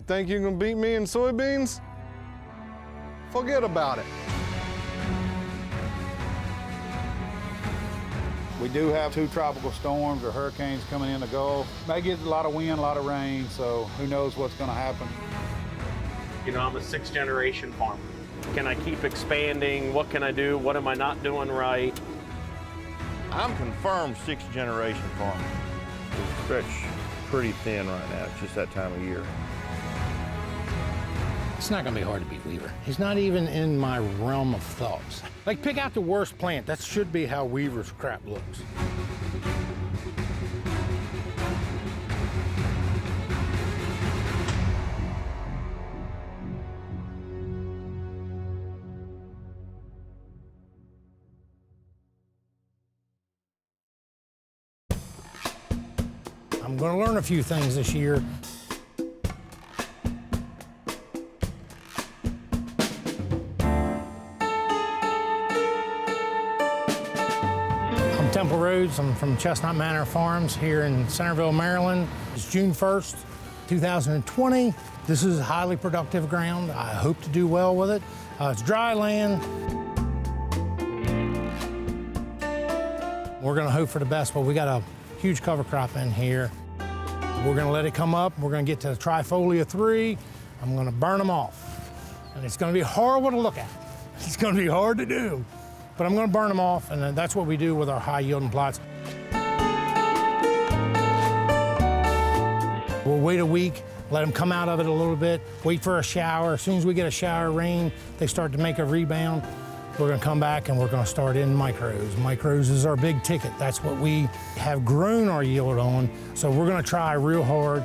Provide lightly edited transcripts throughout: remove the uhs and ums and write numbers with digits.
think you can beat me in soybeans? Forget about it. We do have 2 tropical storms or hurricanes coming in the Gulf. May get a lot of wind, a lot of rain, so who knows what's going to happen. You know, I'm a 6th generation farmer. Can I keep expanding? What can I do? What am I not doing right? I'm confirmed 6th generation farmer. It's stretched pretty thin right now. It's just that time of year. It's not gonna be hard to beat Weaver. He's not even in my realm of thoughts. Like, pick out the worst plant. That should be how Weaver's crap looks. I'm gonna learn a few things this year. I'm Temple Rhodes. I'm from Chestnut Manor Farms here in Centerville, Maryland. It's June 1st, 2020. This is highly productive ground. I hope to do well with it. It's dry land. We're gonna hope for the best, but we got a huge cover crop in here. We're gonna let it come up. We're gonna get to trifolia 3. I'm gonna burn them off. And it's gonna be horrible to look at. It's gonna be hard to do. But I'm gonna burn them off, and that's what we do with our high yielding plots. We'll wait a week, let them come out of it a little bit, wait for a shower. As soon as we get a shower of rain, they start to make a rebound. We're gonna come back and we're gonna start in micros. Micros is our big ticket. That's what we have grown our yield on. So we're gonna try real hard.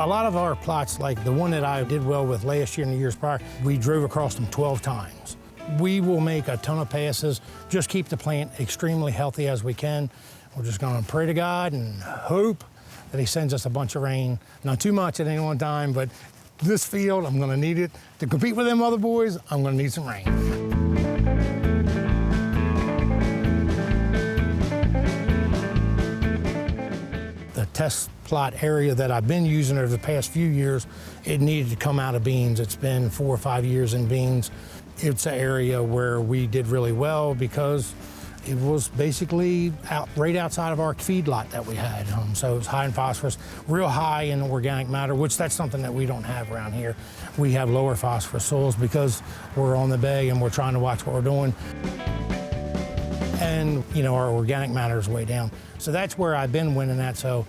A lot of our plots, like the one that I did well with last year and the years prior, we drove across them 12 times. We will make a ton of passes, just keep the plant extremely healthy as we can. We're just gonna pray to God and hope that he sends us a bunch of rain. Not too much at any one time, but this field, I'm gonna need it. To compete with them other boys, I'm gonna need some rain. The test plot area that I've been using over the past few years, it needed to come out of beans. It's been 4 or 5 years in beans. It's an area where we did really well because it was basically right outside of our feedlot that we had. So it was high in phosphorus, real high in organic matter, which that's something that we don't have around here. We have lower phosphorus soils because we're on the bay and we're trying to watch what we're doing. And, you know, our organic matter is way down. So that's where I've been winning at. So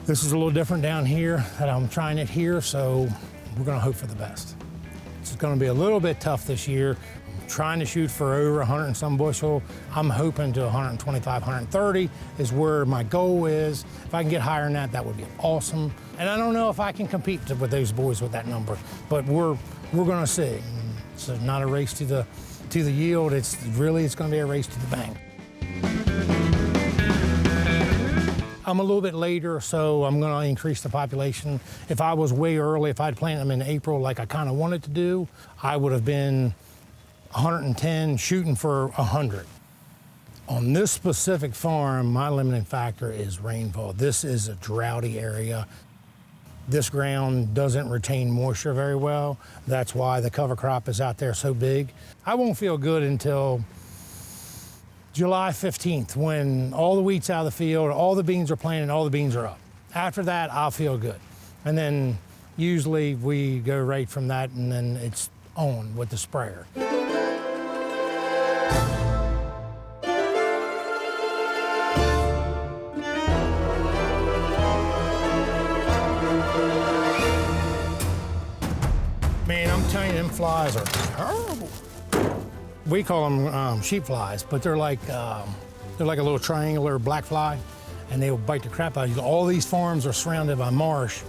this is a little different down here that I'm trying it here. So we're gonna hope for the best. It's gonna be a little bit tough this year. Trying to shoot for over 100 and some bushel. I'm hoping to 125, 130 is where my goal is. If I can get higher than that, that would be awesome. And I don't know if I can compete with those boys with that number, but we're gonna see. It's not a race to the yield. It's gonna be a race to the bank. I'm a little bit later, so I'm gonna increase the population. If I was way early, if I'd planted them in April like I kind of wanted to do, I would have been 110 shooting for 100. On this specific farm, my limiting factor is rainfall. This is a droughty area. This ground doesn't retain moisture very well. That's why the cover crop is out there so big. I won't feel good until July 15th when all the wheat's out of the field, all the beans are planted, all the beans are up. After that, I'll feel good. And then usually we go right from that and then it's on with the sprayer. Man, I'm telling you, them flies are terrible. We call them sheep flies, but they're like a little triangular black fly, and they will bite the crap out of you. All these farms are surrounded by marsh,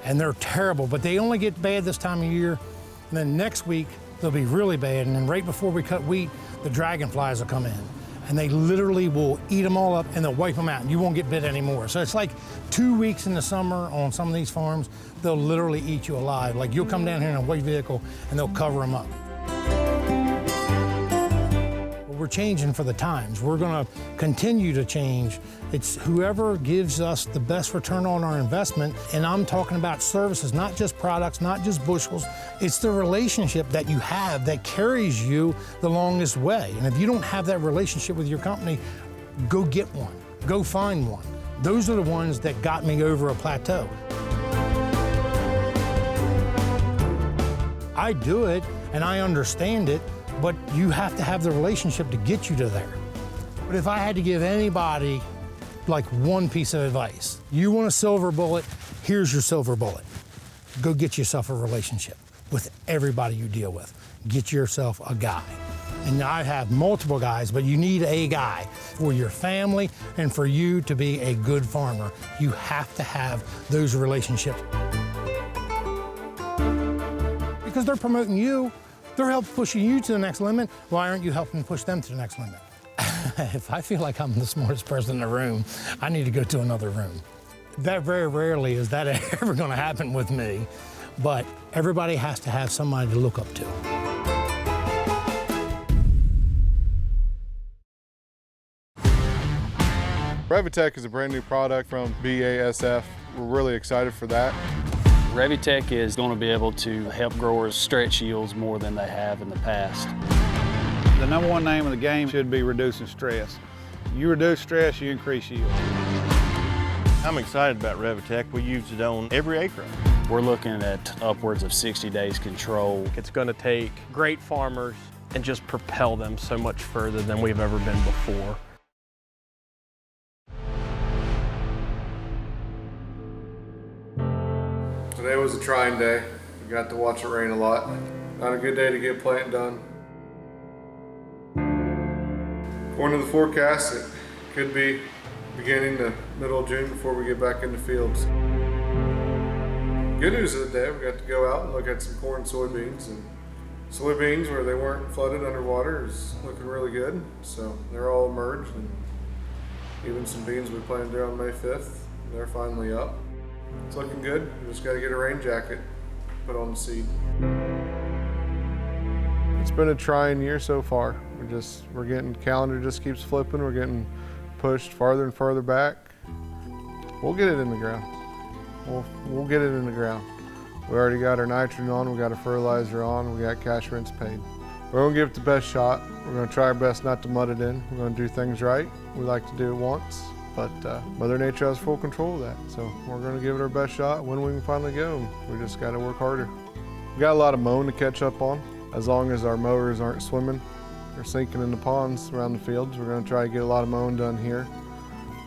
and they're terrible, but they only get bad this time of year. And then next week, they'll be really bad, and then right before we cut wheat, the dragonflies will come in. And they literally will eat them all up and they'll wipe them out and you won't get bit anymore. So it's like 2 weeks in the summer on some of these farms, they'll literally eat you alive. Like you'll come down here in a white vehicle and they'll cover them up. What We're changing for the times. We're gonna continue to change. It's whoever gives us the best return on our investment, and I'm talking about services, not just products, not just bushels. It's the relationship that you have that carries you the longest way. And if you don't have that relationship with your company, go get one, go find one. Those are the ones that got me over a plateau. I do it and I understand it, but you have to have the relationship to get you to there. But if I had to give anybody like one piece of advice, you want a silver bullet, here's your silver bullet. Go get yourself a relationship with everybody you deal with. Get yourself a guy. And I have multiple guys, but you need a guy for your family and for you to be a good farmer. You have to have those relationships. Because they're promoting you, they're helping pushing you to the next limit. Why aren't you helping push them to the next limit? If I feel like I'm the smartest person in the room, I need to go to another room. That very rarely is that ever gonna happen with me, but everybody has to have somebody to look up to. Revitec is a brand new product from BASF. We're really excited for that. Revitec is going to be able to help growers stretch yields more than they have in the past. The number one name of the game should be reducing stress. You reduce stress, you increase yield. I'm excited about Revitec. We use it on every acre. We're looking at upwards of 60 days control. It's going to take great farmers and just propel them so much further than we've ever been before. Today was a trying day. We got to watch it rain a lot. Not a good day to get planting done. According to the forecast, it could be beginning the middle of June before we get back in the fields. Good news of the day, we got to go out and look at some corn and soybeans. And soybeans, where they weren't flooded underwater, is looking really good. So they're all emerged, and even some beans we planted there on May 5th, they're finally up. It's looking good. We just got to get a rain jacket put on the seed. It's been a trying year so far. We're getting, calendar just keeps flipping. We're getting pushed farther and farther back. We'll get it in the ground. We'll get it in the ground. We already got our nitrogen on. We got our fertilizer on. We got cash rents paid. We're gonna give it the best shot. We're gonna try our best not to mud it in. We're gonna do things right. We like to do it once. But Mother Nature has full control of that. So we're gonna give it our best shot when we can finally go. We just gotta work harder. We got a lot of mowing to catch up on. As long as our mowers aren't swimming or sinking in the ponds around the fields, we're gonna try to get a lot of mowing done here.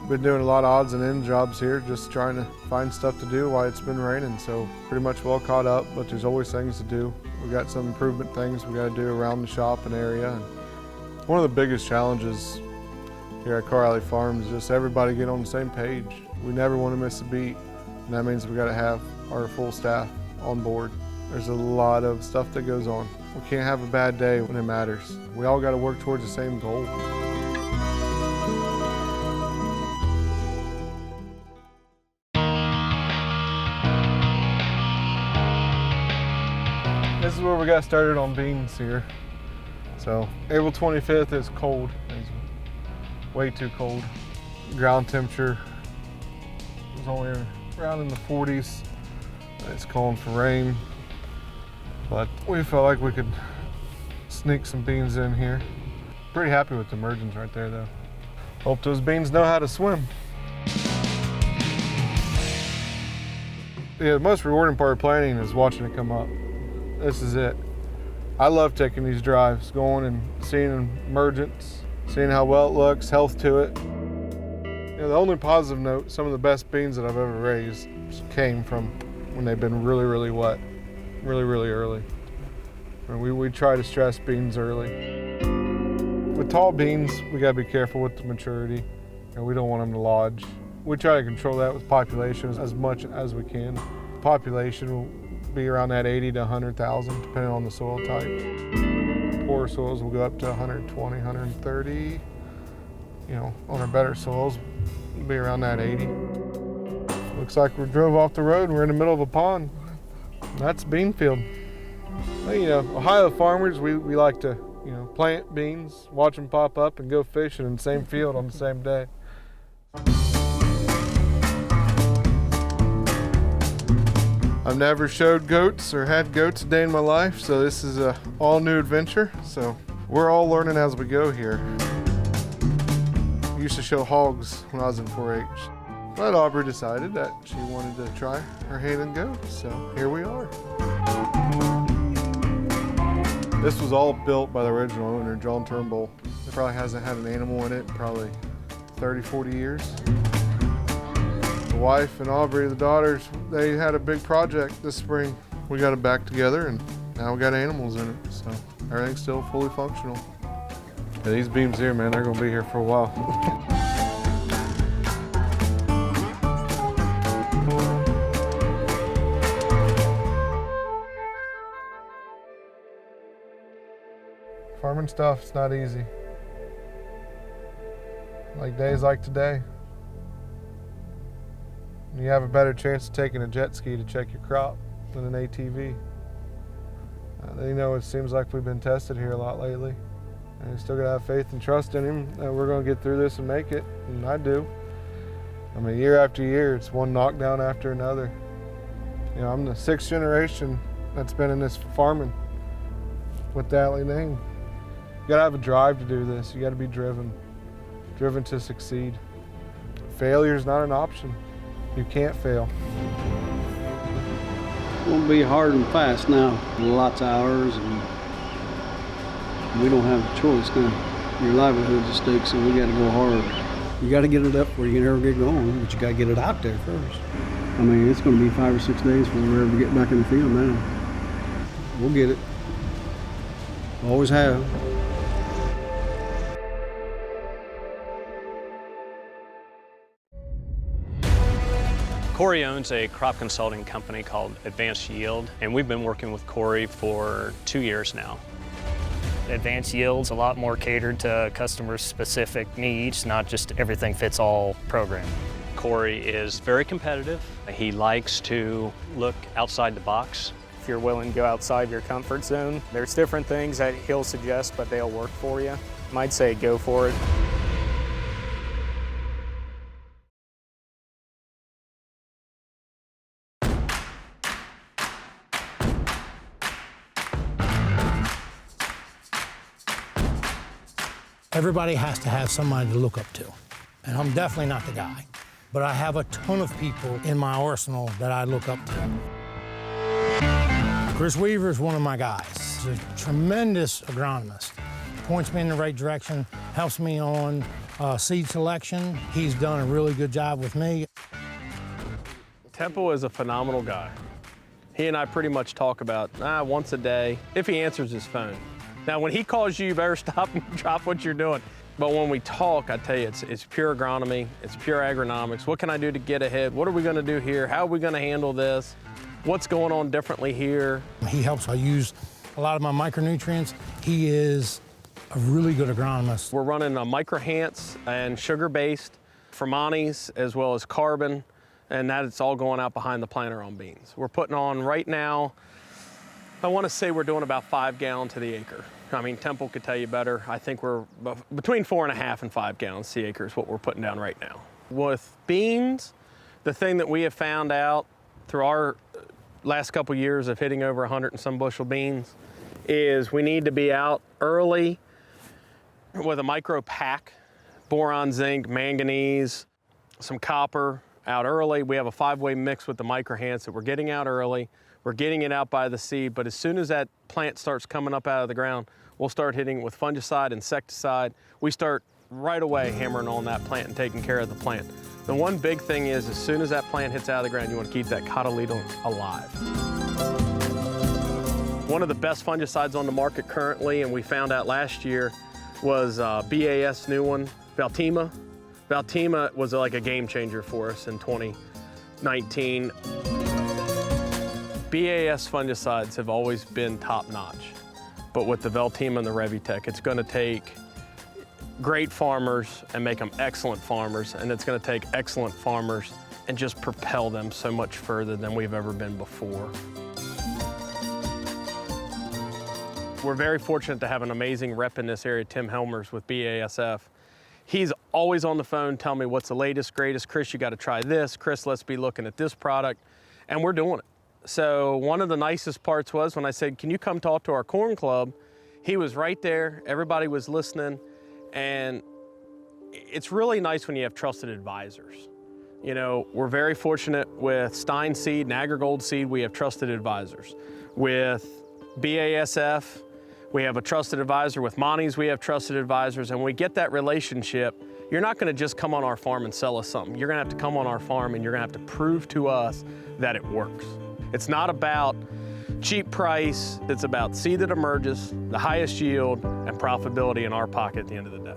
Been doing a lot of odds and end jobs here, just trying to find stuff to do while it's been raining. So pretty much well caught up, but there's always things to do. We got some improvement things we gotta do around the shop and area. And one of the biggest challenges here at Cory Atley Farm is just everybody get on the same page. We never want to miss a beat, and that means we got to have our full staff on board. There's a lot of stuff that goes on. We can't have a bad day when it matters. We all got to work towards the same goal. This is where we got started on beans here. So April 25th is cold. It's way too cold. Ground temperature was only around in the 40s. It's calling for rain, but we felt like we could sneak some beans in here. Pretty happy with the emergence right there though. Hope those beans know how to swim. Yeah, the most rewarding part of planting is watching it come up. This is it. I love taking these drives, going and seeing emergence, seeing how well it looks, health to it. You know, the only positive note, some of the best beans that I've ever raised came from when they've been really, really wet, really, really early. And we try to stress beans early. With tall beans, we gotta be careful with the maturity, and we don't want them to lodge. We try to control that with population as much as we can. Population will be around that 80 to 100,000, depending on the soil type. Poorer soils will go up to 120, 130. You know, on our better soils, it'll be around that 80. Looks like we drove off the road and we're in the middle of a pond. That's a bean field. Well, you know, Ohio farmers, we like to You know, plant beans, watch them pop up, and go fishing in the same field on the same day. I've never showed goats or had goats a day in my life, so this is a all new adventure. So we're all learning as we go here. I used to show hogs when I was in 4-H. But Aubrey decided that she wanted to try her hand in goats, so here we are. This was all built by the original owner, John Turnbull. It probably hasn't had an animal in it in probably 30, 40 years. The wife and Aubrey, the daughters, they had a big project this spring. We got it back together and now we got animals in it, so everything's still fully functional. Yeah, these beams here, man, they're gonna be here for a while. Farming stuff, it's not easy. Like days like today, you have a better chance of taking a jet ski to check your crop than an ATV. You know, it seems like we've been tested here a lot lately. And you still gotta have faith and trust in him that we're gonna get through this and make it, and I do. I mean, year after year, it's one knockdown after another. You know, I'm the 6th generation that's been in this farming with the Atley name. You gotta have a drive to do this. You gotta be driven to succeed. Failure's not an option. You can't fail. It's gonna be hard and fast now. Lots of hours, and we don't have a choice now. Your livelihood's at stake, so we gotta go hard. You gotta get it up where you can ever get going, but you gotta get it out there first. I mean, it's gonna be 5 or 6 days before we ever get back in the field now. We'll get it. Always have. Cory owns a crop consulting company called Advanced Yield, and we've been working with Cory for 2 years now. Advanced Yield's a lot more catered to customer specific needs, not just everything fits all program. Cory is very competitive. He likes to look outside the box. If you're willing to go outside your comfort zone, there's different things that he'll suggest, but they'll work for you. I'd say go for it. Everybody has to have somebody to look up to, and I'm definitely not the guy. But I have a ton of people in my arsenal that I look up to. Chris Weaver is one of my guys. He's a tremendous agronomist. Points me in the right direction, helps me on seed selection. He's done a really good job with me. Temple is a phenomenal guy. He and I pretty much talk about once a day, if he answers his phone. Now, when he calls you, you better stop and drop what you're doing. But when we talk, I tell you, it's pure agronomy, it's pure agronomics. What can I do to get ahead? What are we gonna do here? How are we gonna handle this? What's going on differently here? He helps. I use a lot of my micronutrients. He is a really good agronomist. We're running a microhance and sugar-based Fermanis as well as carbon, and that's all going out behind the planter on beans. We're putting on right now, I want to say we're doing about 5 gallons to the acre. I mean, Temple could tell you better. I think we're between 4.5 and 5 gallons to the acre is what we're putting down right now. With beans, the thing that we have found out through our last couple years of hitting over 100 and some bushel beans is we need to be out early with a micro pack, boron, zinc, manganese, some copper out early. We have a 5-way mix with the microhance that we're getting out early. We're getting it out by the seed, but as soon as that plant starts coming up out of the ground, we'll start hitting it with fungicide, insecticide. We start right away hammering on that plant and taking care of the plant. The one big thing is as soon as that plant hits out of the ground, you want to keep that cotyledon alive. One of the best fungicides on the market currently, and we found out last year, was BAS new one, Valtima. Valtima was like a game changer for us in 2019. BAS fungicides have always been top notch, but with the Valtima and the Revitec, it's gonna take great farmers and make them excellent farmers, and it's gonna take excellent farmers and just propel them so much further than we've ever been before. We're very fortunate to have an amazing rep in this area, Tim Helmers with BASF. He's always on the phone telling me what's the latest, greatest. Chris, you got to try this. Chris, let's be looking at this product. And we're doing it. So one of the nicest parts was when I said, can you come talk to our corn club? He was right there. Everybody was listening. And it's really nice when you have trusted advisors. You know, we're very fortunate with Stein Seed and AgriGold Seed, we have trusted advisors. With BASF, we have a trusted advisor. With Monty's, we have trusted advisors. And when we get that relationship, you're not gonna just come on our farm and sell us something. You're gonna have to come on our farm and you're gonna have to prove to us that it works. It's not about cheap price, it's about seed that emerges, the highest yield, and profitability in our pocket at the end of the day.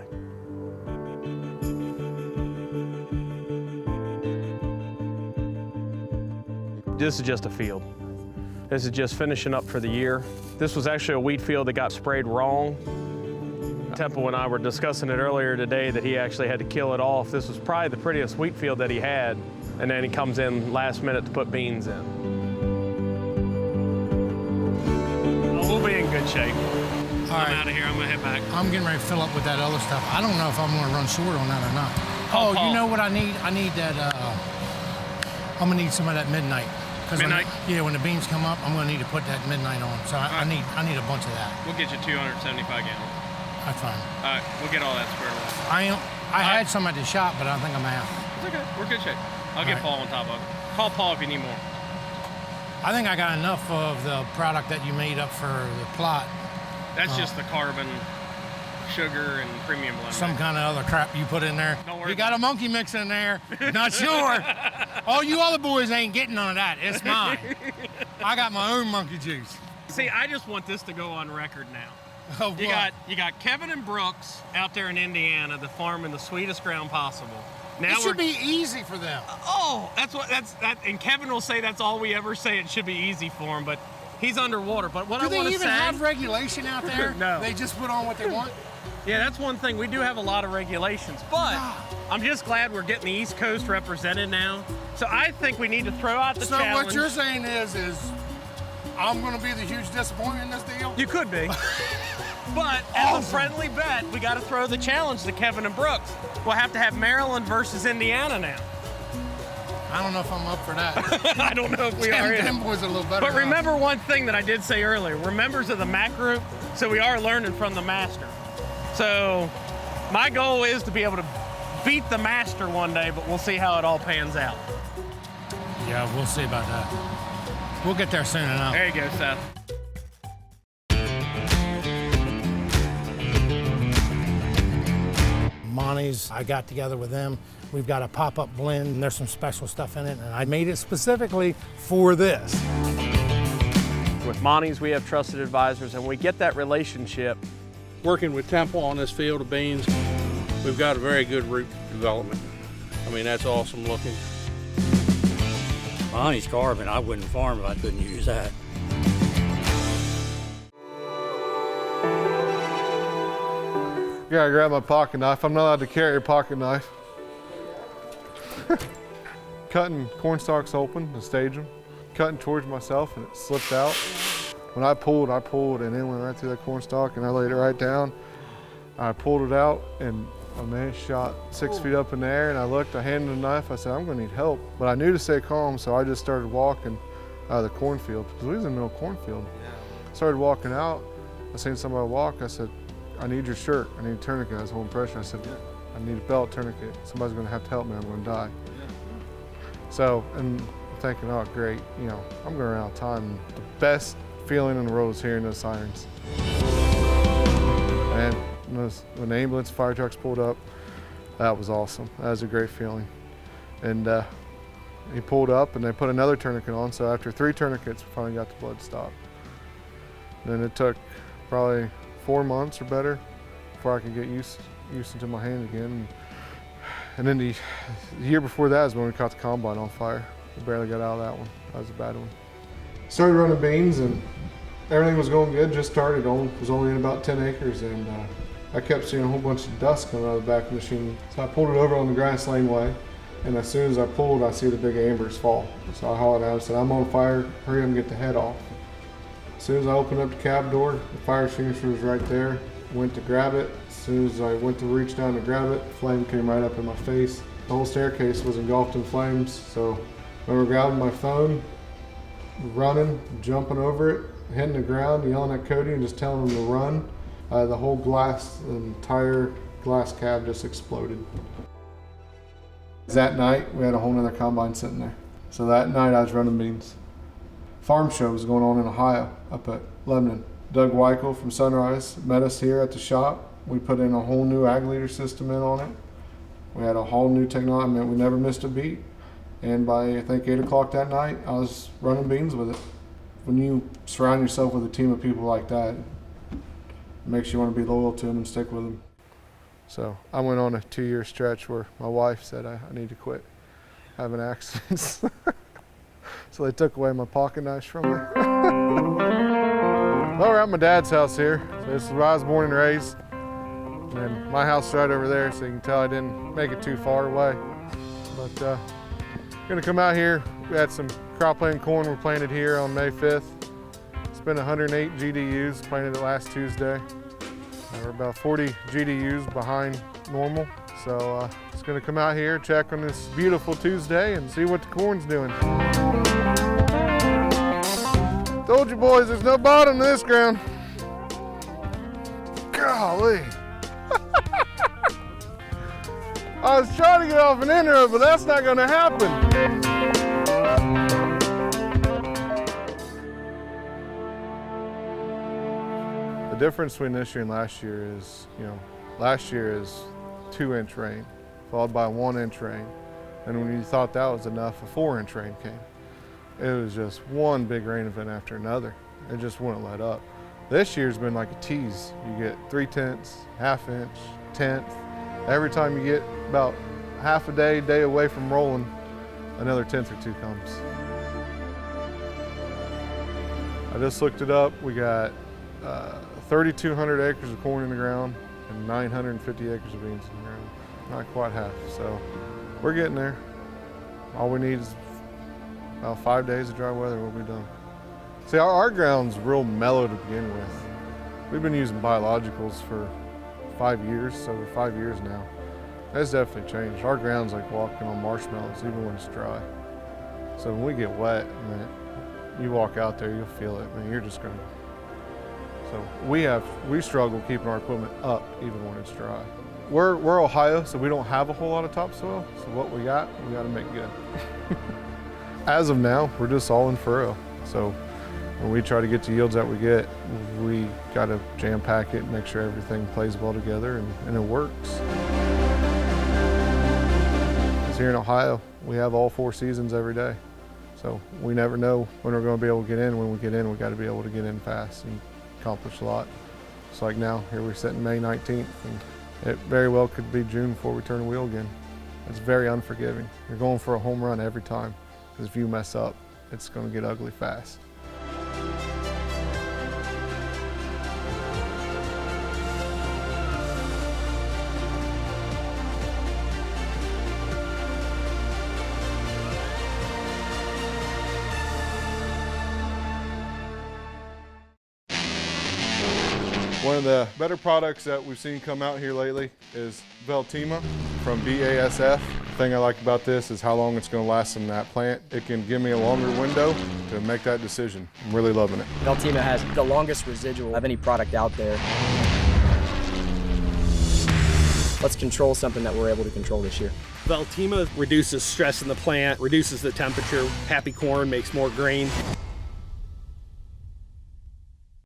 This is just a field. This is just finishing up for the year. This was actually a wheat field that got sprayed wrong. Temple and I were discussing it earlier today that he actually had to kill it off. This was probably the prettiest wheat field that he had, and then he comes in last minute to put beans in. We'll be in good shape. I'm out of here, I'm gonna head back. I'm getting ready to fill up with that other stuff. I don't know if I'm gonna run short on that or not. Call Paul. You know what I need? I need that, I'm gonna need some of that midnight. Midnight? When the beans come up, I'm gonna need to put that midnight on. So I need a bunch of that. We'll get you 275 gallons. That's fine. All right, we'll get all that squared away. I had some at the shop, but I think I'm out. It's okay, we're in good shape. I'll get Paul on top of it. Call Paul if you need more. I think I got enough of the product that you made up for the plot. That's just the carbon, sugar, and premium blend. Some kind of other crap you put in there. Don't worry. You got a monkey mix in there. Not sure. All you other boys ain't getting none of that. It's mine. I got my own monkey juice. See, I just want this to go on record now. Oh, You got Kevin and Brooks out there in Indiana, the farm in the sweetest ground possible. Now it should be easy for them. Oh, and Kevin will say that's all we ever say. It should be easy for him, but he's underwater. But what I want to say, do they even have regulation out there? No. They just put on what they want. Yeah, that's one thing. We do have a lot of regulations, but I'm just glad we're getting the East Coast represented now. So I think we need to throw out the challenge. So what you're saying is I'm going to be the huge disappointment in this deal? You could be. But as a friendly bet, we got to throw the challenge to Kevin and Brooks. We'll have to have Maryland versus Indiana now. I don't know if I'm up for that. I don't know if we are. Them boys are a little better. But remember one thing that I did say earlier. We're members of the MAC group, so we are learning from the master. So my goal is to be able to beat the master one day, but we'll see how it all pans out. Yeah, we'll see about that. We'll get there soon enough. There you go, Seth. Monty's, I got together with them. We've got a pop-up blend, and there's some special stuff in it, and I made it specifically for this. With Monty's, we have trusted advisors, and we get that relationship. Working with Temple on this field of beans, we've got a very good root development. I mean, that's awesome looking. Monty's carbon, I wouldn't farm if I couldn't use that. You gotta grab my pocket knife. I'm not allowed to carry a pocket knife. Cutting corn stalks open to stage them, cutting towards myself, and it slipped out. When I pulled, and it went right through that corn stalk, and I laid it right down. I pulled it out, and a man shot 6 feet up in the air, and I looked, I handed the knife, I said, I'm gonna need help. But I knew to stay calm, so I just started walking out of the cornfield, because we was in the middle of the cornfield. Started walking out, I seen somebody walk, I said, I need your shirt, I need a tourniquet. I was holding pressure, I said, I need a belt tourniquet. Somebody's gonna have to help me, I'm gonna die. So, and I'm thinking, oh great, you know, I'm gonna run out of time. The best feeling in the world is hearing those sirens. And when the ambulance, fire trucks pulled up, that was awesome. That was a great feeling. And he pulled up and they put another tourniquet on, so after 3 tourniquets, we finally got the blood stopped. Then it took probably 4 months or better before I could get used into my hand again. And then the year before that is when we caught the combine on fire. We barely got out of that one. That was a bad one. Started running beans and everything was going good, just started on, was only in about 10 acres, and I kept seeing a whole bunch of dust coming out of the back of the machine. So I pulled it over on the grass laneway, and as soon as I pulled, I see the big ambers fall. So I hollered out and said, I'm on fire, hurry up and get the head off. As soon as I opened up the cab door, the fire extinguisher was right there. Went to grab it. As soon as I went to reach down to grab it, flame came right up in my face. The whole staircase was engulfed in flames. So I remember grabbing my phone, running, jumping over it, hitting the ground, yelling at Cody and just telling him to run. The whole the entire glass cab just exploded. That night, we had a whole nother combine sitting there. So that night I was running beans. Farm show was going on in Ohio, up at Lebanon. Doug Weichel from Sunrise met us here at the shop. We put in a whole new ag leader system in on it. We had a whole new technology. I mean, we never missed a beat. And by, I think, 8 o'clock that night, I was running beans with it. When you surround yourself with a team of people like that, it makes you want to be loyal to them and stick with them. So I went on a 2-year stretch where my wife said I need to quit having accidents. So they took away my pocket knives from me. Well, we're at my dad's house here. So this is where I was born and raised. And my house is right over there, so you can tell I didn't make it too far away. But gonna come out here. We had some cropland corn we planted here on May 5th. It's been 108 GDUs, planted it last Tuesday. We're about 40 GDUs behind normal. So it's gonna come out here, check on this beautiful Tuesday and see what the corn's doing. Told you boys, there's no bottom to this ground. Golly. I was trying to get off an intro, but that's not gonna happen. The difference between this year and last year is, last year is 2-inch rain, followed by 1-inch rain. And when you thought that was enough, a 4-inch rain came. It was just one big rain event after another. It just wouldn't let up. This year's been like a tease. You get 3/10, ½ inch, 1/10. Every time you get about half a day away from rolling, another 1/10 or 2 comes. I just looked it up. We got 3,200 acres of corn in the ground and 950 acres of beans in the ground. Not quite half, so we're getting there. All we need is about 5 days of dry weather, we'll be done. See, our ground's real mellow to begin with. We've been using biologicals for 5 years, so we're 5 years now. That's definitely changed. Our ground's like walking on marshmallows, even when it's dry. So when we get wet, man, you walk out there, you'll feel it. Man, you're just gonna. So we struggle keeping our equipment up even when it's dry. We're Ohio, so we don't have a whole lot of topsoil. So what we got to make good. As of now, we're just all in furrow. So when we try to get the yields that we get, we got to jam pack it and make sure everything plays well together and it works. Because here in Ohio, we have all 4 seasons every day. So we never know when we're going to be able to get in. When we get in, we got to be able to get in fast and accomplish a lot. It's like now, here we're sitting May 19th, and it very well could be June before we turn the wheel again. It's very unforgiving. You're going for a home run every time. Because if you mess up, it's going to get ugly fast. One of the better products that we've seen come out here lately is Veltima from BASF. The thing I like about this is how long it's going to last in that plant. It can give me a longer window to make that decision. I'm really loving it. Veltima has the longest residual of any product out there. Let's control something that we're able to control this year. Veltima reduces stress in the plant, reduces the temperature. Happy corn makes more grain.